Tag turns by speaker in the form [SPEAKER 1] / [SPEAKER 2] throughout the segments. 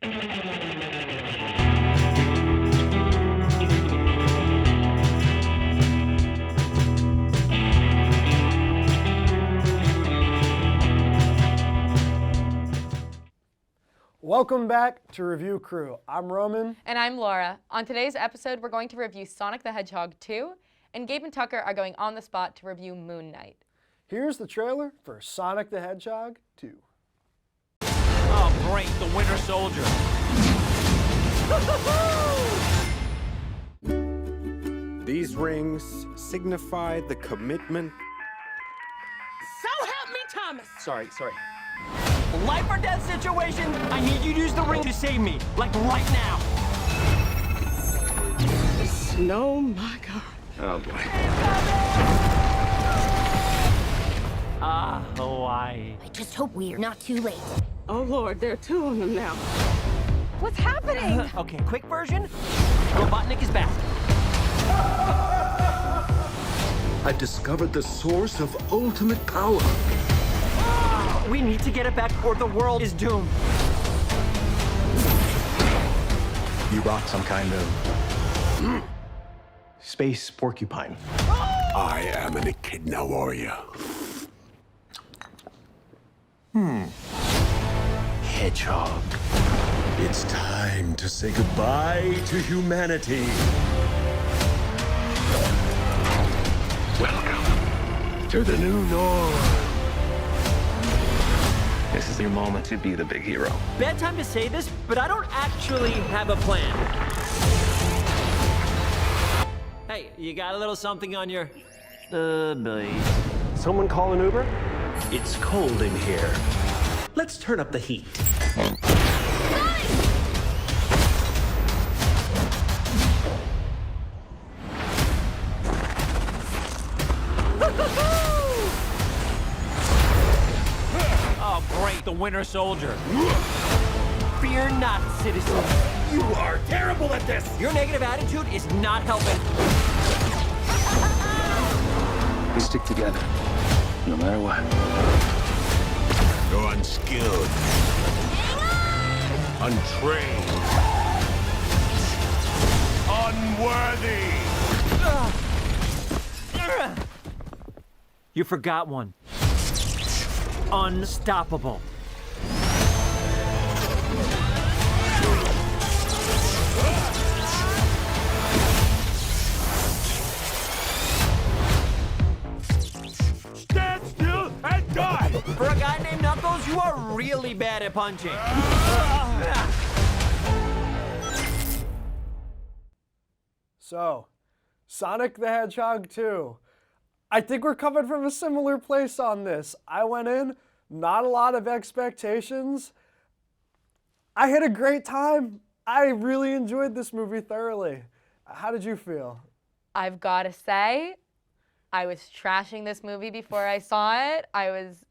[SPEAKER 1] Welcome back to Review Crew. I'm Roman.
[SPEAKER 2] And I'm Laura. On today's episode, we're going to review Sonic the Hedgehog 2, and Gabe and Tucker are going on the spot to review Moon Knight. Here's the trailer for Sonic the Hedgehog 2.
[SPEAKER 3] Oh, great, the Winter Soldier.
[SPEAKER 4] These rings signify the commitment.
[SPEAKER 5] So help me, Thomas!
[SPEAKER 3] Sorry. Life or death situation, I need you to use the ring to save me, like right now.
[SPEAKER 5] Oh my God.
[SPEAKER 4] Oh boy.
[SPEAKER 3] Hawaii.
[SPEAKER 6] I just hope we're not too late.
[SPEAKER 5] Oh Lord, there are two of them now.
[SPEAKER 2] What's happening?
[SPEAKER 3] Okay, quick version. Robotnik is back.
[SPEAKER 7] I've discovered the source of ultimate power.
[SPEAKER 3] We need to get it back or the world is doomed.
[SPEAKER 8] You rock some kind of space porcupine.
[SPEAKER 7] I am an echidna warrior.
[SPEAKER 8] Hedgehog.
[SPEAKER 7] It's time to say goodbye to humanity. Welcome to the new norm.
[SPEAKER 8] This is your moment to be the big hero.
[SPEAKER 3] Bad time to say this, but I don't actually have a plan. Hey, you got a little something on your... belly?
[SPEAKER 8] Someone call an Uber?
[SPEAKER 7] It's cold in here. Let's turn up the heat.
[SPEAKER 3] Oh, great, the Winter Soldier. Fear not, citizens.
[SPEAKER 7] You are terrible at this!
[SPEAKER 3] Your negative attitude is not helping.
[SPEAKER 8] We stick together, no matter what.
[SPEAKER 7] You're unskilled. Untrained. Unworthy.
[SPEAKER 3] You forgot one. Unstoppable.
[SPEAKER 7] Stand still and die!
[SPEAKER 3] For a guy named Knuckles, you are really bad at punching.
[SPEAKER 1] So, Sonic the Hedgehog 2. I think we're coming from a similar place on this. I went in, not a lot of expectations. I had a great time. I really enjoyed this movie thoroughly. How did you feel?
[SPEAKER 2] I've got to say, I was trashing this movie before I saw it. I was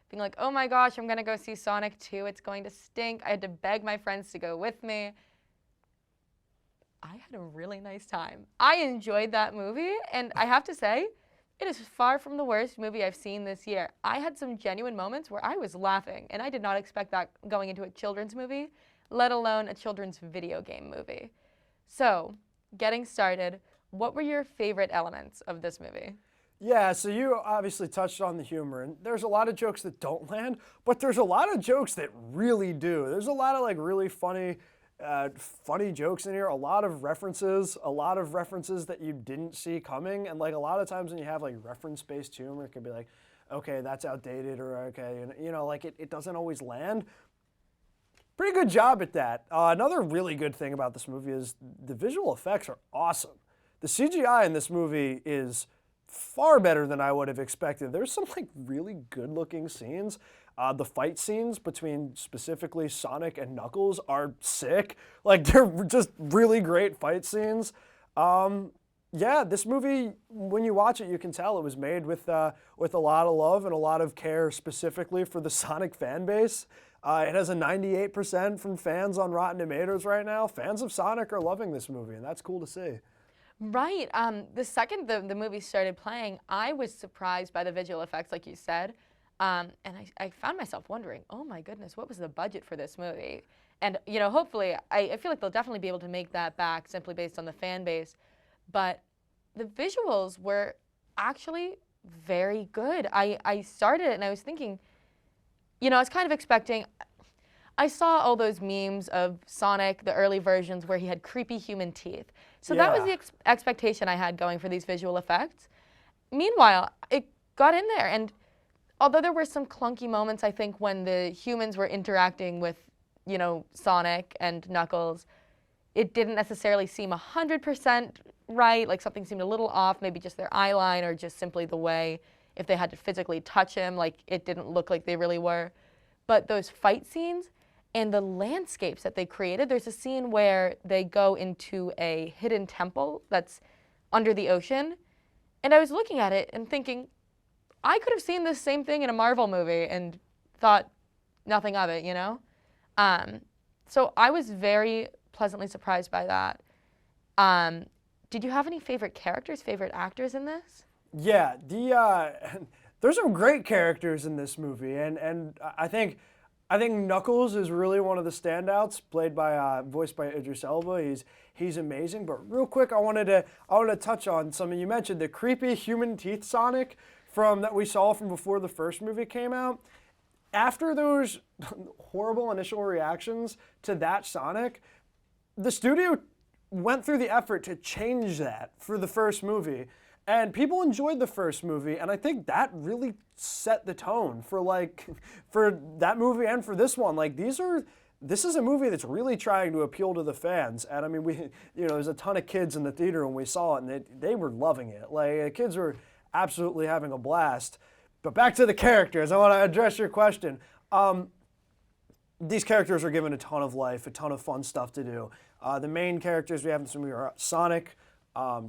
[SPEAKER 2] being like, oh my gosh, I'm going to go see Sonic 2. It's going to stink. I had to beg my friends to go with me. I had a really nice time. I enjoyed that movie, and I have to say, it is far from the worst movie I've seen this year. I had some genuine moments where I was laughing, and I did not expect that going into a children's movie, let alone a children's video game movie. So, getting started, what were your favorite elements of this movie?
[SPEAKER 1] Yeah, so you obviously touched on the humor, and there's a lot of jokes that don't land, but there's a lot of jokes that really do. There's a lot of like really funny jokes in here, a lot of references that you didn't see coming, and like a lot of times when you have like reference-based humor, it can be like, okay, that's outdated, or okay, and you know, like it doesn't always land. Pretty good job at that. Another really good thing about this movie is the visual effects are awesome. The CGI in this movie is far better than I would have expected. There's some like really good-looking scenes. The fight scenes between specifically Sonic and Knuckles are sick. Like, they're just really great fight scenes. Yeah, this movie, when you watch it, you can tell it was made with a lot of love and a lot of care specifically for the Sonic fan base. It has a 98% from fans on Rotten Tomatoes right now. Fans of Sonic are loving this movie, and that's cool to see.
[SPEAKER 2] Right. The second the movie started playing, I was surprised by the visual effects, like you said. And I found myself wondering, oh my goodness, what was the budget for this movie? And, you know, hopefully, I feel like they'll definitely be able to make that back simply based on the fan base. But the visuals were actually very good. I started it and I was thinking, you know, I was kind of expecting, I saw all those memes of Sonic, the early versions where he had creepy human teeth. So that was the expectation I had going for these visual effects. Meanwhile, it got in there, and although there were some clunky moments, I think, when the humans were interacting with, you know, Sonic and Knuckles, it didn't necessarily seem 100% right, like something seemed a little off, maybe just their eye line or just simply the way, if they had to physically touch him, like it didn't look like they really were. But those fight scenes and the landscapes that they created, there's a scene where they go into a hidden temple that's under the ocean, and I was looking at it and thinking, I could have seen this same thing in a Marvel movie and thought nothing of it, you know? So I was very pleasantly surprised by that. Did you have any favorite characters, favorite actors in this?
[SPEAKER 1] Yeah, there's some great characters in this movie, and I think Knuckles is really one of the standouts, voiced by Idris Elba. He's amazing. But real quick, I wanted to touch on something you mentioned, the creepy human teeth Sonic that we saw from before the first movie came out. After those horrible initial reactions to that Sonic, the studio went through the effort to change that for the first movie. And people enjoyed the first movie, and I think that really set the tone for that movie and for this one. Like, this is a movie that's really trying to appeal to the fans. And I mean, there's a ton of kids in the theater when we saw it, and they were loving it. Like, the kids were absolutely having a blast. But back to the characters, I want to address your question. These characters are given a ton of life, a ton of fun stuff to do. The main characters we have in this movie are Sonic,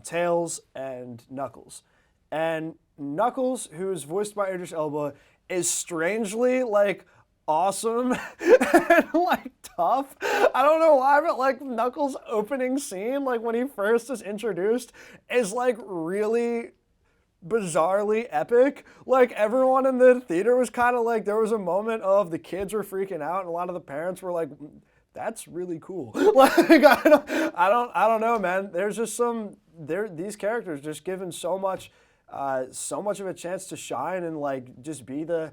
[SPEAKER 1] Tails, and Knuckles. And Knuckles, who's voiced by Idris Elba, is strangely, awesome and, tough. I don't know why, but, Knuckles' opening scene, when he first is introduced, is, really bizarrely epic. Everyone in the theater was kind of there was a moment of the kids were freaking out, and a lot of the parents were like, that's really cool. I don't know, man. There's just these characters just given so much of a chance to shine and just be the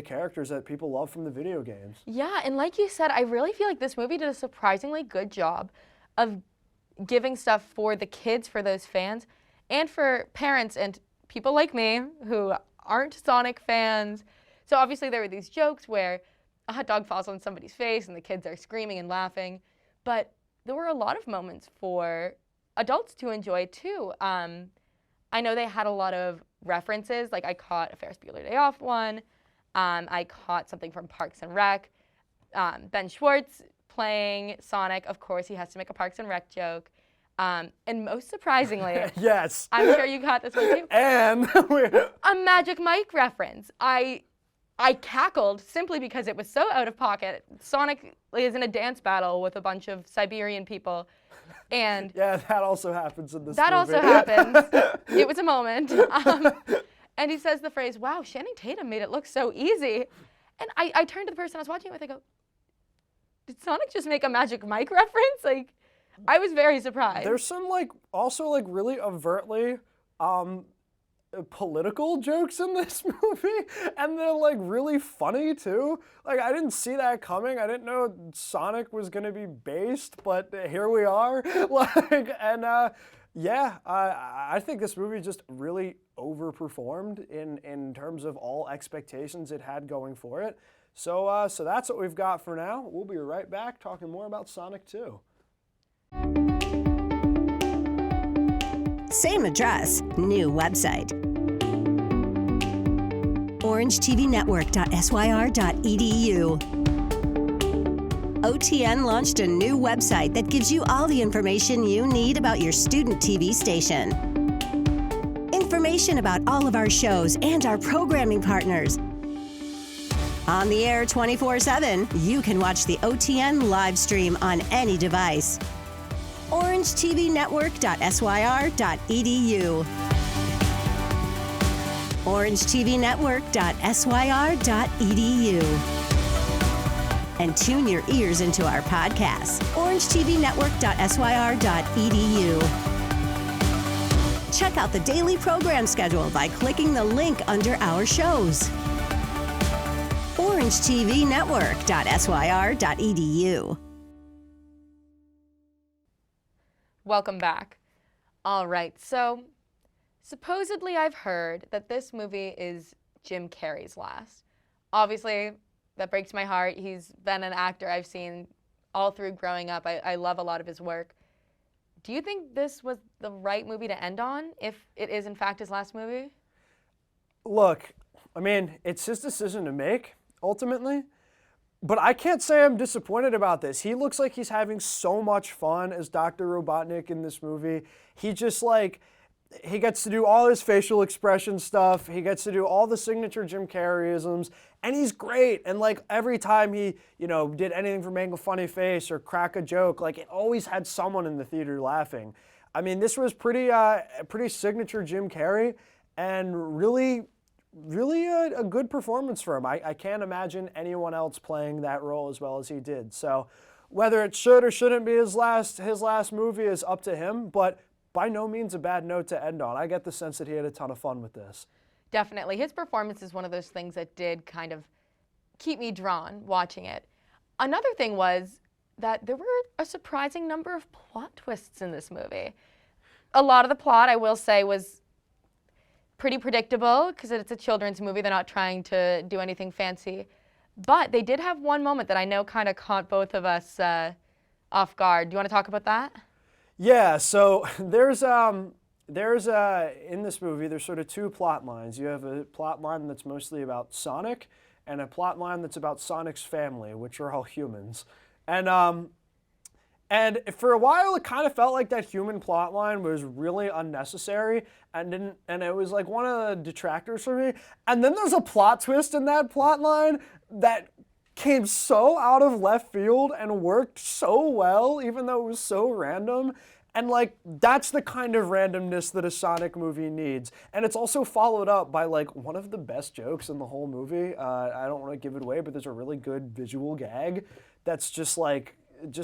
[SPEAKER 1] characters that people love from the video games.
[SPEAKER 2] Yeah, and like you said, I really feel like this movie did a surprisingly good job of giving stuff for the kids, for those fans, and for parents and people like me who aren't Sonic fans. So obviously there were these jokes where a hot dog falls on somebody's face and the kids are screaming and laughing. But there were a lot of moments for adults to enjoy too. I know they had a lot of references. I caught a Ferris Bueller Day Off one. I caught something from Parks and Rec. Ben Schwartz playing Sonic. Of course, he has to make a Parks and Rec joke. And most surprisingly,
[SPEAKER 1] yes,
[SPEAKER 2] I'm sure you caught this one too.
[SPEAKER 1] And
[SPEAKER 2] a Magic Mike reference. I cackled simply because it was so out of pocket. Sonic is in a dance battle with a bunch of Siberian people, and
[SPEAKER 1] yeah, that also happens in this
[SPEAKER 2] that
[SPEAKER 1] movie.
[SPEAKER 2] also happens. It was a moment. And he says the phrase, "Wow, Channing Tatum made it look so easy." And I turned to the person I was watching it with, I go, did Sonic just make a Magic Mike reference? I was very surprised.
[SPEAKER 1] There's some also really overtly political jokes in this movie, and they're really funny too. I didn't see that coming. I didn't know Sonic was gonna be based, but here we are. I think this movie just really overperformed in terms of all expectations it had going for it. So that's what we've got for now. We'll be right back talking more about Sonic 2.
[SPEAKER 9] Same address, new website. orangetvnetwork.syr.edu. OTN launched a new website that gives you all the information you need about your student TV station. Information about all of our shows and our programming partners. On the air 24/7, you can watch the OTN live stream on any device. orangetvnetwork.syr.edu. orangetvnetwork.syr.edu. and tune your ears into our podcasts. orangetvnetwork.syr.edu. Check out the daily program schedule by clicking the link under our shows. orangetvnetwork.syr.edu.
[SPEAKER 2] Welcome back. All right, so supposedly I've heard that this movie is Jim Carrey's last. Obviously, that breaks my heart. He's been an actor I've seen all through growing up. I love a lot of his work. Do you think this was the right movie to end on, if it is in fact his last movie?
[SPEAKER 1] Look, I mean, it's his decision to make, ultimately. But I can't say I'm disappointed about this. He looks like he's having so much fun as Dr. Robotnik in this movie. He just he gets to do all his facial expression stuff. He gets to do all the signature Jim Carreyisms, and he's great. And every time he, did anything for make a funny face or crack a joke, it always had someone in the theater laughing. I mean, this was pretty signature Jim Carrey, and really a good performance for him. I can't imagine anyone else playing that role as well as he did. So whether it should or shouldn't be his last movie is up to him, but by no means a bad note to end on. I get the sense that he had a ton of fun with this.
[SPEAKER 2] Definitely. His performance is one of those things that did kind of keep me drawn watching it. Another thing was that there were a surprising number of plot twists in this movie. A lot of the plot, I will say, was pretty predictable because it's a children's movie. They're not trying to do anything fancy. But they did have one moment that I know kind of caught both of us off guard. Do you want to talk about that?
[SPEAKER 1] Yeah, so there's in this movie, there's sort of two plot lines. You have a plot line that's mostly about Sonic and a plot line that's about Sonic's family, which are all humans. And for a while, it kind of felt like that human plot line was really unnecessary and it was one of the detractors for me. And then there's a plot twist in that plot line that came so out of left field and worked so well, even though it was so random. And that's the kind of randomness that a Sonic movie needs. And it's also followed up by one of the best jokes in the whole movie. I don't want to give it away, but there's a really good visual gag that's just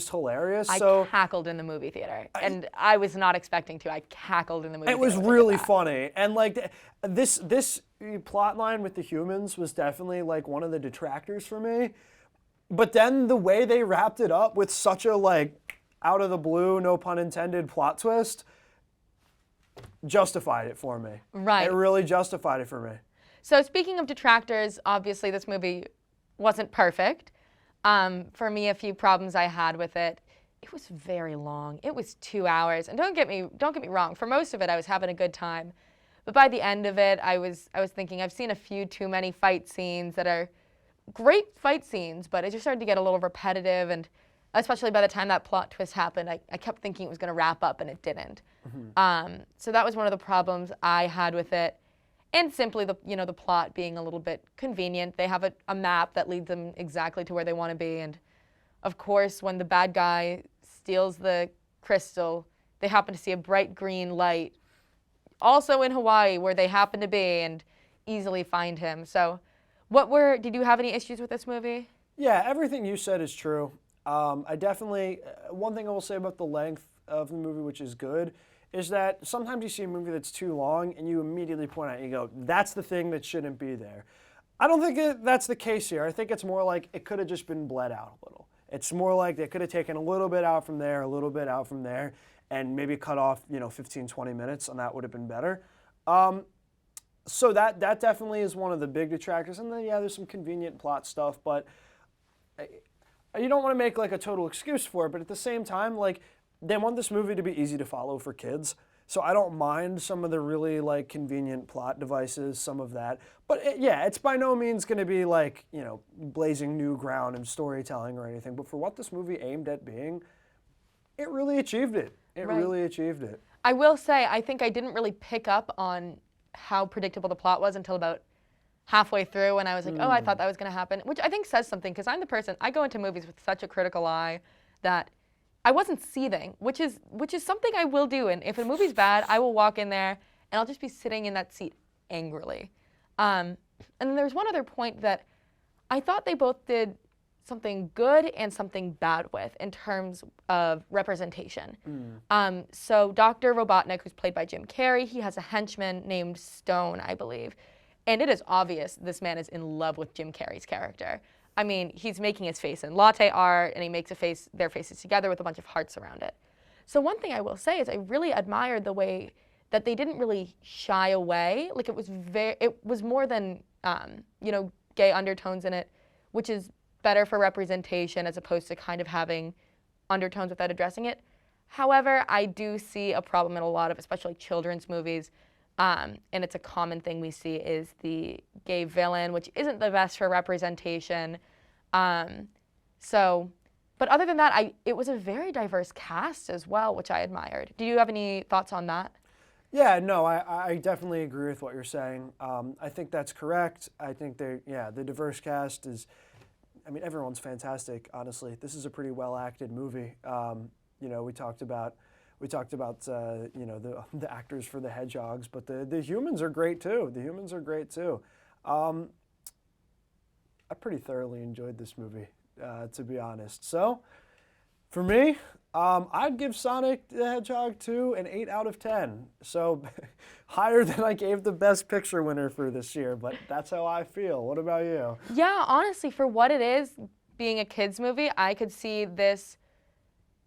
[SPEAKER 1] hilarious.
[SPEAKER 2] I cackled in the movie theater, and I was not expecting to. I cackled in the movie theater.
[SPEAKER 1] It was really funny. And this plot line with the humans was definitely one of the detractors for me. But then the way they wrapped it up with such a out of the blue, no pun intended, plot twist justified it for me.
[SPEAKER 2] Right.
[SPEAKER 1] It really justified it for me.
[SPEAKER 2] So speaking of detractors, obviously this movie wasn't perfect. For me, a few problems I had with it. It was very long. It was 2 hours. And don't get me wrong, for most of it I was having a good time. But by the end of it, I was thinking I've seen a few too many fight scenes that are great fight scenes, but it just started to get a little repetitive, and especially by the time that plot twist happened, I kept thinking it was going to wrap up and it didn't. Mm-hmm. So that was one of the problems I had with it. And simply the plot being a little bit convenient. They have a map that leads them exactly to where they want to be. And of course, when the bad guy steals the crystal, they happen to see a bright green light also in Hawaii where they happen to be and easily find him. So did you have any issues with this movie?
[SPEAKER 1] Yeah, everything you said is true. I definitely, one thing I will say about the length of the movie, which is good, is that sometimes you see a movie that's too long and you immediately point out, you go, that's the thing that shouldn't be there. I don't think that's the case here. I think it's more like it could have just been bled out a little. It's more like they could have taken a little bit out from there, a little bit out from there, and maybe cut off, 15, 20 minutes, and that would have been better. So that definitely is one of the big detractors. And then, yeah, there's some convenient plot stuff, but you don't want to make a total excuse for it, but at the same time, they want this movie to be easy to follow for kids. So I don't mind some of the really convenient plot devices, some of that. But it's by no means going to be blazing new ground in storytelling or anything. But for what this movie aimed at being, it really achieved it. It really achieved it.
[SPEAKER 2] I will say, I think I didn't really pick up on how predictable the plot was until about halfway through when I was like, oh, I thought that was going to happen, which I think says something, because I'm the person, I go into movies with such a critical eye that I wasn't seething, which is something I will do. And if a movie's bad, I will walk in there and I'll just be sitting in that seat angrily. And then there's one other point that I thought they both did something good and something bad with in terms of representation. So Dr. Robotnik, who's played by Jim Carrey, he has a henchman named Stone, I believe. And it is obvious this man is in love with Jim Carrey's character. I mean, he's making his face in latte art, and he makes their faces together with a bunch of hearts around it. So one thing I will say is I really admired the way that they didn't really shy away. Like, it was more than, gay undertones in it, which is better for representation as opposed to kind of having undertones without addressing it. However, I do see a problem in a lot of, especially children's movies, and it's a common thing we see is the gay villain, which isn't the best for representation. But other than that, it was a very diverse cast as well, which I admired. Do you have any thoughts on that?
[SPEAKER 1] Yeah, no, I definitely agree with what you're saying. I think that's correct. I think the diverse cast is, I mean, everyone's fantastic, honestly. This is a pretty well-acted movie. We talked about the actors for the Hedgehogs, but the humans are great too. I pretty thoroughly enjoyed this movie, to be honest. So, for me, I'd give Sonic the Hedgehog 2 an 8 out of 10. So, higher than I gave the Best Picture winner for this year, but that's how I feel. What about you?
[SPEAKER 2] Yeah, honestly, for what it is, being a kid's movie, I could see this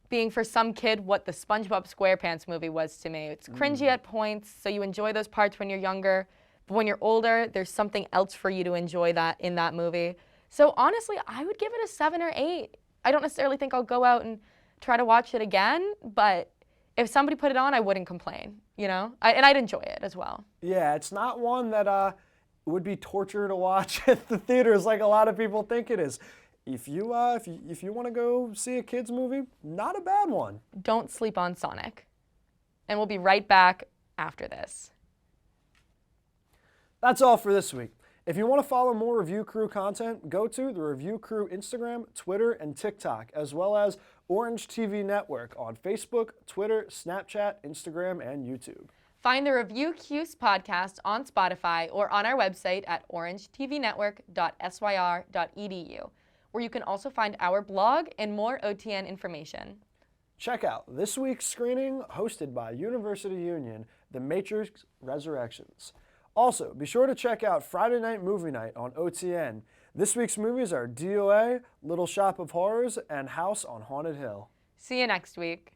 [SPEAKER 2] being for some kid what the SpongeBob SquarePants movie was to me. It's cringy at points, so you enjoy those parts when you're younger. But when you're older, there's something else for you to enjoy in that movie. So honestly, I would give it a 7 or 8. I don't necessarily think I'll go out and try to watch it again, but if somebody put it on, I wouldn't complain, and I'd enjoy it as well.
[SPEAKER 1] Yeah, it's not one that would be torture to watch at the theaters like a lot of people think it is. If you want to go see a kids movie, not a bad one.
[SPEAKER 2] Don't sleep on Sonic. And we'll be right back after this.
[SPEAKER 1] That's all for this week. If you want to follow more Review Crew content, go to the Review Crew Instagram, Twitter, and TikTok, as well as Orange TV Network on Facebook, Twitter, Snapchat, Instagram, and YouTube.
[SPEAKER 2] Find the Review Q's podcast on Spotify or on our website at orangetvnetwork.syr.edu, where you can also find our blog and more OTN information.
[SPEAKER 1] Check out this week's screening hosted by University Union, The Matrix Resurrections. Also, be sure to check out Friday Night Movie Night on OTN. This week's movies are DOA, Little Shop of Horrors, and House on Haunted Hill.
[SPEAKER 2] See you next week.